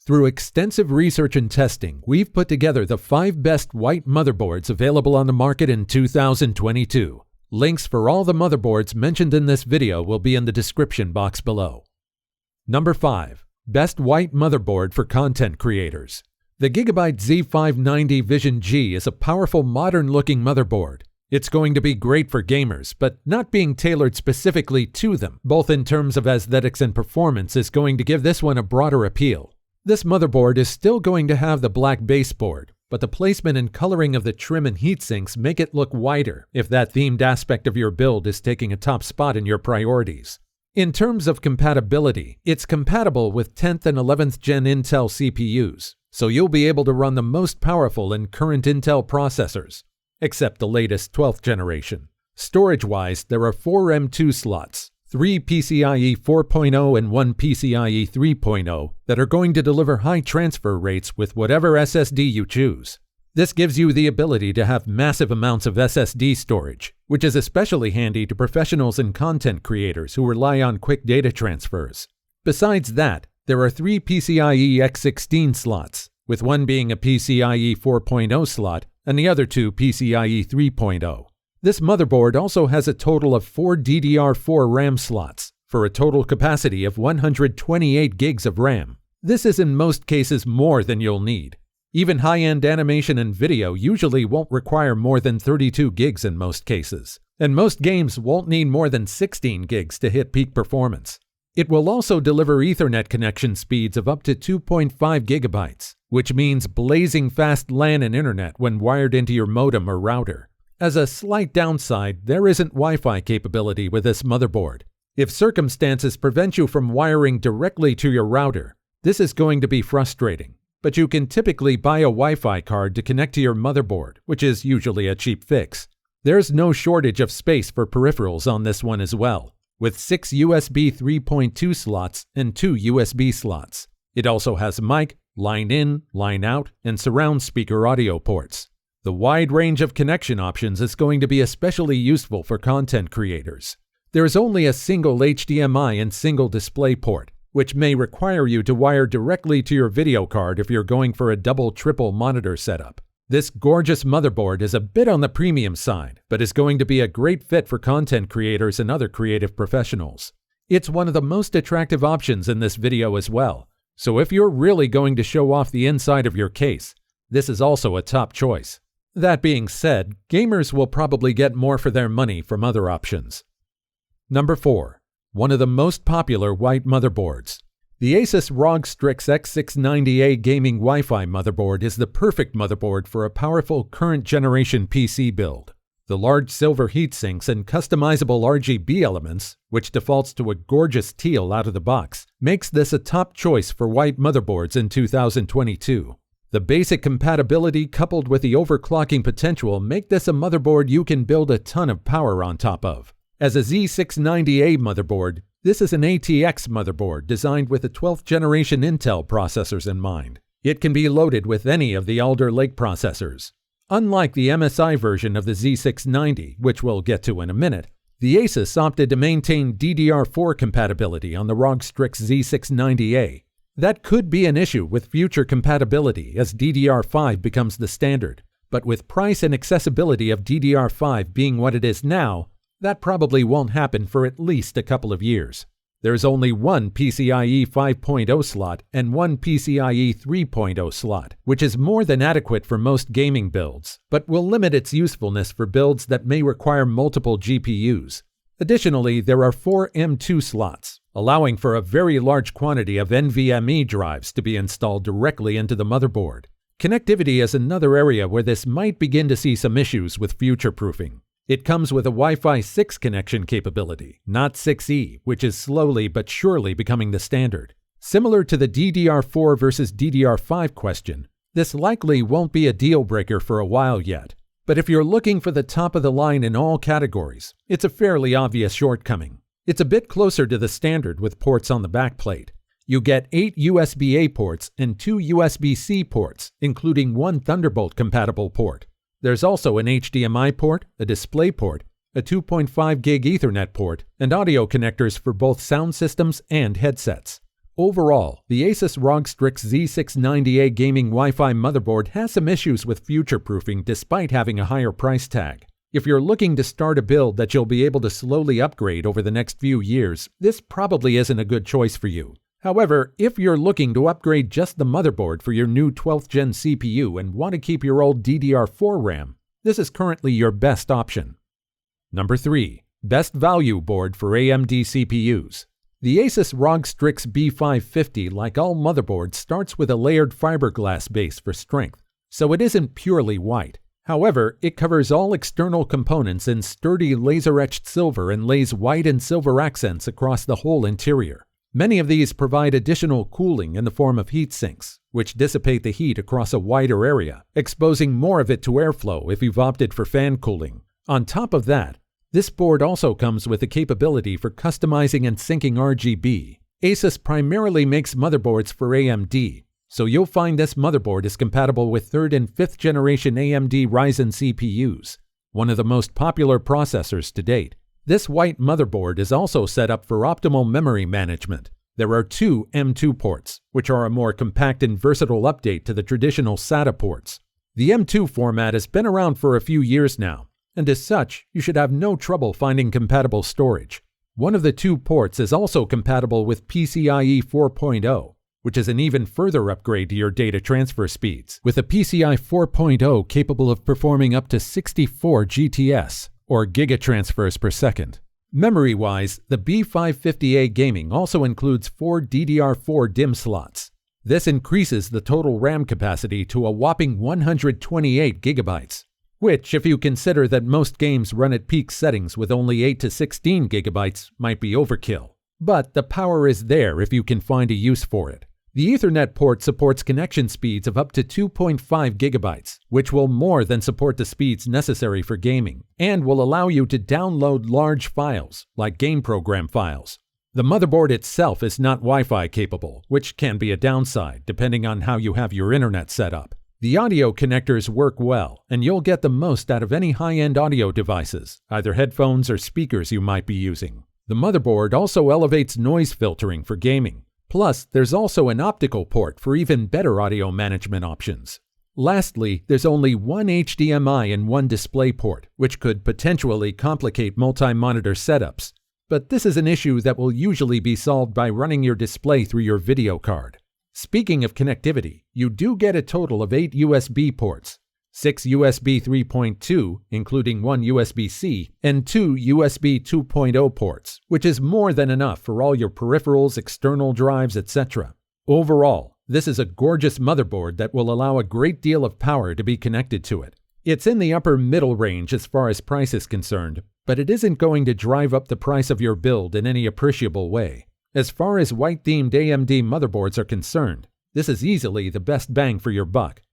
Through extensive research and testing, we've put together the 5 best white motherboards available on the market in 2022. Links for all the motherboards mentioned in this video will be in the description box below. Number 5. Best white motherboard for content creators. The Gigabyte Z590 Vision G is a powerful, modern-looking motherboard. It's going to be great for gamers, but not being tailored specifically to them, both in terms of aesthetics and performance, is going to give this one a broader appeal. This motherboard is still going to have the black baseboard, but the placement and coloring of the trim and heatsinks make it look wider if that themed aspect of your build is taking a top spot in your priorities. In terms of compatibility, it's compatible with 10th and 11th Gen Intel CPUs, so you'll be able to run the most powerful and current Intel processors, except the latest 12th generation. Storage-wise, there are 4 M2 slots, 3 PCIe 4.0 and 1 PCIe 3.0 that are going to deliver high transfer rates with whatever SSD you choose. This gives you the ability to have massive amounts of SSD storage, which is especially handy to professionals and content creators who rely on quick data transfers. Besides that, there are 3 PCIe X16 slots, with one being a PCIe 4.0 slot and the other 2 PCIe 3.0. This motherboard also has a total of 4 DDR4 RAM slots, for a total capacity of 128 gigs of RAM. This is in most cases more than you'll need. Even high-end animation and video usually won't require more than 32 gigs in most cases, and most games won't need more than 16 gigs to hit peak performance. It will also deliver Ethernet connection speeds of up to 2.5 gigabytes, which means blazing fast LAN and internet when wired into your modem or router. As a slight downside, there isn't Wi-Fi capability with this motherboard. If circumstances prevent you from wiring directly to your router, this is going to be frustrating. But you can typically buy a Wi-Fi card to connect to your motherboard, which is usually a cheap fix. There's no shortage of space for peripherals on this one as well, with 6 USB 3.2 slots and 2 USB slots. It also has mic, line in, line out, and surround speaker audio ports. The wide range of connection options is going to be especially useful for content creators. There is only a single HDMI and single display port, which may require you to wire directly to your video card if you're going for a double-triple monitor setup. This gorgeous motherboard is a bit on the premium side, but is going to be a great fit for content creators and other creative professionals. It's one of the most attractive options in this video as well, so if you're really going to show off the inside of your case, this is also a top choice. That being said, gamers will probably get more for their money from other options. Number 4. One of the most popular white motherboards. The Asus ROG Strix X690A gaming Wi-Fi motherboard is the perfect motherboard for a powerful current generation PC build. The large silver heatsinks and customizable RGB elements, which defaults to a gorgeous teal out of the box, makes this a top choice for white motherboards in 2022. The basic compatibility coupled with the overclocking potential make this a motherboard you can build a ton of power on top of. As a Z690A motherboard, this is an ATX motherboard designed with the 12th generation Intel processors in mind. It can be loaded with any of the Alder Lake processors. Unlike the MSI version of the Z690, which we'll get to in a minute, the Asus opted to maintain DDR4 compatibility on the ROG Strix Z690A. That could be an issue with future compatibility as DDR5 becomes the standard, but with price and accessibility of DDR5 being what it is now, that probably won't happen for at least a couple of years. There's only one PCIe 5.0 slot and one PCIe 3.0 slot, which is more than adequate for most gaming builds, but will limit its usefulness for builds that may require multiple GPUs. Additionally, there are 4 M2 slots, allowing for a very large quantity of NVMe drives to be installed directly into the motherboard. Connectivity is another area where this might begin to see some issues with future-proofing. It comes with a Wi-Fi 6 connection capability, not 6E, which is slowly but surely becoming the standard. Similar to the DDR4 versus DDR5 question, this likely won't be a deal-breaker for a while yet. But if you're looking for the top of the line in all categories, it's a fairly obvious shortcoming. It's a bit closer to the standard with ports on the backplate. You get 8 USB-A ports and 2 USB-C ports, including one Thunderbolt-compatible port. There's also an HDMI port, a display port, a 2.5 gig Ethernet port, and audio connectors for both sound systems and headsets. Overall, the Asus ROG Strix Z690A gaming Wi-Fi motherboard has some issues with future-proofing despite having a higher price tag. If you're looking to start a build that you'll be able to slowly upgrade over the next few years, this probably isn't a good choice for you. However, if you're looking to upgrade just the motherboard for your new 12th gen CPU and want to keep your old DDR4 RAM, this is currently your best option. Number 3. Best value board for AMD CPUs. The Asus ROG Strix B550, like all motherboards, starts with a layered fiberglass base for strength, so it isn't purely white. However, it covers all external components in sturdy laser-etched silver and lays white and silver accents across the whole interior. Many of these provide additional cooling in the form of heat sinks, which dissipate the heat across a wider area, exposing more of it to airflow if you've opted for fan cooling. On top of that, this board also comes with the capability for customizing and syncing RGB. Asus primarily makes motherboards for AMD, so you'll find this motherboard is compatible with 3rd and 5th generation AMD Ryzen CPUs, one of the most popular processors to date. This white motherboard is also set up for optimal memory management. There are 2 M2 ports, which are a more compact and versatile update to the traditional SATA ports. The M2 format has been around for a few years now, and as such, you should have no trouble finding compatible storage. One of the 2 ports is also compatible with PCIe 4.0, which is an even further upgrade to your data transfer speeds, with a PCI 4.0 capable of performing up to 64 GTS, or gigatransfers per second. Memory-wise, the B550A gaming also includes 4 DDR4 DIMM slots. This increases the total RAM capacity to a whopping 128 gigabytes, which, if you consider that most games run at peak settings with only 8 to 16 gigabytes, might be overkill. But the power is there if you can find a use for it. The Ethernet port supports connection speeds of up to 2.5 gigabytes, which will more than support the speeds necessary for gaming, and will allow you to download large files, like game program files. The motherboard itself is not Wi-Fi capable, which can be a downside depending on how you have your internet set up. The audio connectors work well, and you'll get the most out of any high-end audio devices, either headphones or speakers you might be using. The motherboard also elevates noise filtering for gaming. Plus, there's also an optical port for even better audio management options. Lastly, there's only one HDMI and one display port, which could potentially complicate multi-monitor setups. But this is an issue that will usually be solved by running your display through your video card. Speaking of connectivity, you do get a total of 8 USB ports, 6 USB 3.2, including 1 USB-C, and 2 USB 2.0 ports, which is more than enough for all your peripherals, external drives, etc. Overall, this is a gorgeous motherboard that will allow a great deal of power to be connected to it. It's in the upper middle range as far as price is concerned, but it isn't going to drive up the price of your build in any appreciable way. As far as white-themed AMD motherboards are concerned, this is easily the best bang for your buck.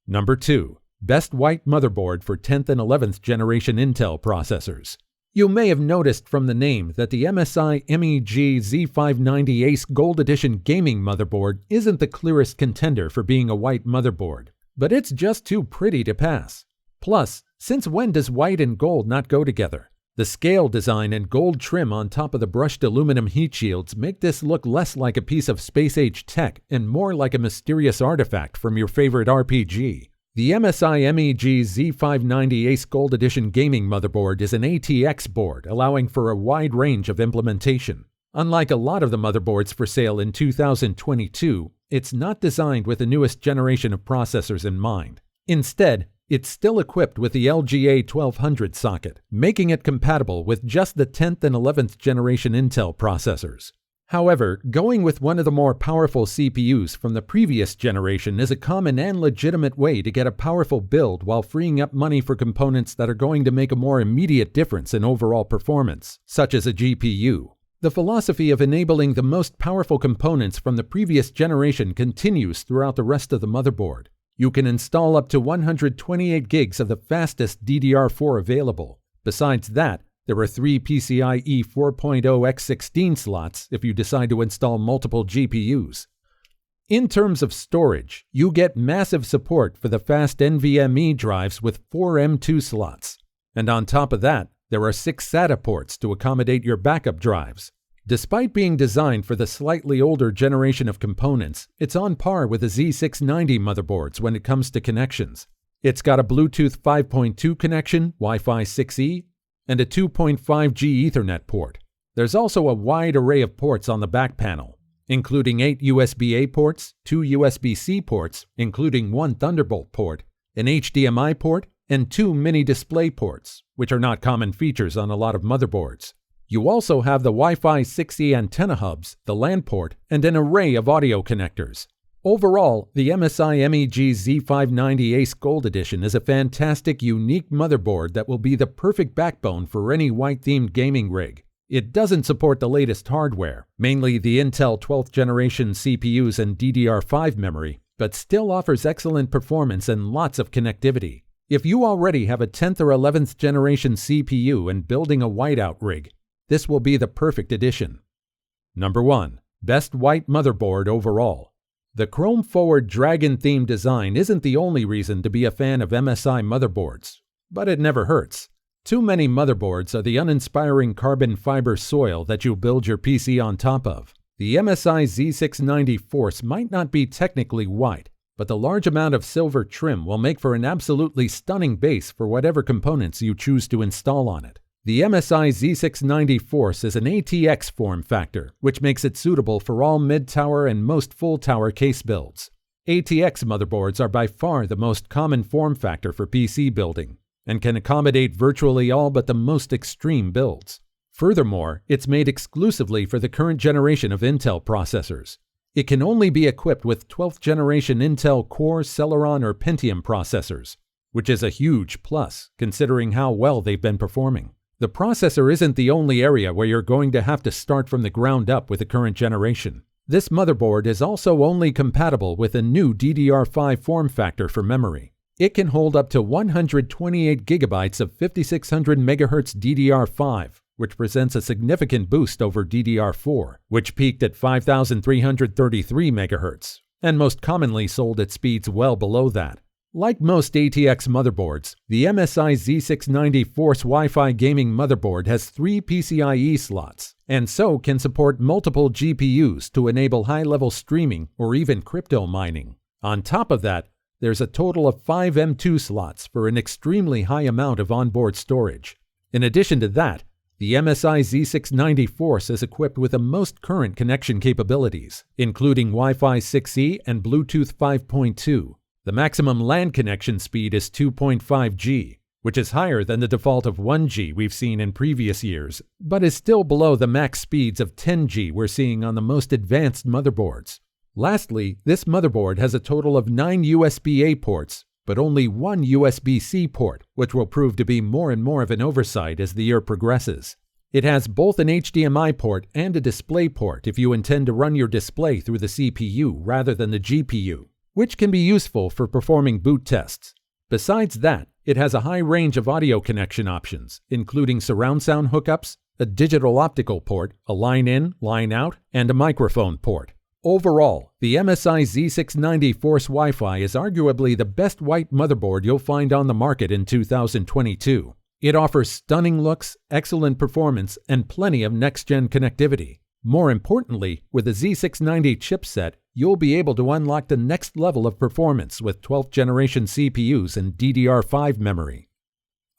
Number 2. Best white motherboard for 10th and 11th generation Intel processors. You may have noticed from the name that the MSI MEG Z590 Ace Gold Edition gaming motherboard isn't the clearest contender for being a white motherboard, but it's just too pretty to pass. Plus, since when does white and gold not go together? The scale design and gold trim on top of the brushed aluminum heat shields make this look less like a piece of space-age tech and more like a mysterious artifact from your favorite RPG. The MSI MEG Z590 Ace Gold Edition gaming motherboard is an ATX board, allowing for a wide range of implementation. Unlike a lot of the motherboards for sale in 2022, it's not designed with the newest generation of processors in mind. Instead, it's still equipped with the LGA 1200 socket, making it compatible with just the 10th and 11th generation Intel processors. However, going with one of the more powerful CPUs from the previous generation is a common and legitimate way to get a powerful build while freeing up money for components that are going to make a more immediate difference in overall performance, such as a GPU. The philosophy of enabling the most powerful components from the previous generation continues throughout the rest of the motherboard. You can install up to 128 gigs of the fastest DDR4 available. Besides that, there are 3 PCIe 4.0 x16 slots if you decide to install multiple GPUs. In terms of storage, you get massive support for the fast NVMe drives with 4 M2 slots. And on top of that, there are 6 SATA ports to accommodate your backup drives. Despite being designed for the slightly older generation of components, it's on par with the Z690 motherboards when it comes to connections. It's got a Bluetooth 5.2 connection, Wi-Fi 6E, and a 2.5G Ethernet port. There's also a wide array of ports on the back panel, including 8 USB-A ports, 2 USB-C ports, including 1 Thunderbolt port, an HDMI port, and 2 mini display ports, which are not common features on a lot of motherboards. You also have the Wi-Fi 6E antenna hubs, the LAN port, and an array of audio connectors. Overall, the MSI MEG Z590 Ace Gold Edition is a fantastic, unique motherboard that will be the perfect backbone for any white-themed gaming rig. It doesn't support the latest hardware, mainly the Intel 12th generation CPUs and DDR5 memory, but still offers excellent performance and lots of connectivity. If you already have a 10th or 11th generation CPU and building a whiteout rig, this will be the perfect addition. Number 1. Best white motherboard overall. The chrome-forward dragon-themed design isn't the only reason to be a fan of MSI motherboards, but it never hurts. Too many motherboards are the uninspiring carbon fiber soil that you build your PC on top of. The MSI Z690 Force might not be technically white, but the large amount of silver trim will make for an absolutely stunning base for whatever components you choose to install on it. The MSI Z690 Force is an ATX form factor, which makes it suitable for all mid-tower and most full-tower case builds. ATX motherboards are by far the most common form factor for PC building, and can accommodate virtually all but the most extreme builds. Furthermore, it's made exclusively for the current generation of Intel processors. It can only be equipped with 12th generation Intel Core, Celeron, or Pentium processors, which is a huge plus considering how well they've been performing. The processor isn't the only area where you're going to have to start from the ground up with the current generation. This motherboard is also only compatible with a new DDR5 form factor for memory. It can hold up to 128 gigabytes of 5600 MHz DDR5, which presents a significant boost over DDR4, which peaked at 5333 MHz, and most commonly sold at speeds well below that. Like most ATX motherboards, the MSI Z690 Force Wi-Fi gaming motherboard has 3 PCIe slots, and so can support multiple GPUs to enable high-level streaming or even crypto mining. On top of that, there's a total of 5 M2 slots for an extremely high amount of onboard storage. In addition to that, the MSI Z690 Force is equipped with the most current connection capabilities, including Wi-Fi 6E and Bluetooth 5.2. The maximum LAN connection speed is 2.5G, which is higher than the default of 1G we've seen in previous years, but is still below the max speeds of 10G we're seeing on the most advanced motherboards. Lastly, this motherboard has a total of 9 USB-A ports, but only 1 USB-C port, which will prove to be more and more of an oversight as the year progresses. It has both an HDMI port and a display port if you intend to run your display through the CPU rather than the GPU, which can be useful for performing boot tests. Besides that, it has a high range of audio connection options, including surround sound hookups, a digital optical port, a line-in, line-out, and a microphone port. Overall, the MSI Z690 Force Wi-Fi is arguably the best white motherboard you'll find on the market in 2022. It offers stunning looks, excellent performance, and plenty of next-gen connectivity. More importantly, with the Z690 chipset, you'll be able to unlock the next level of performance with 12th generation CPUs and DDR5 memory.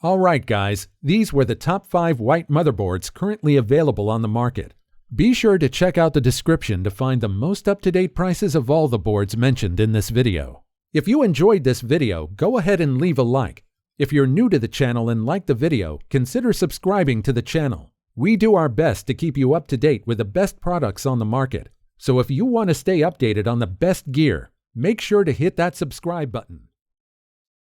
Alright guys, these were the top 5 white motherboards currently available on the market. Be sure to check out the description to find the most up-to-date prices of all the boards mentioned in this video. If you enjoyed this video, go ahead and leave a like. If you're new to the channel and like the video, consider subscribing to the channel. We do our best to keep you up to date with the best products on the market. So if you want to stay updated on the best gear, make sure to hit that subscribe button.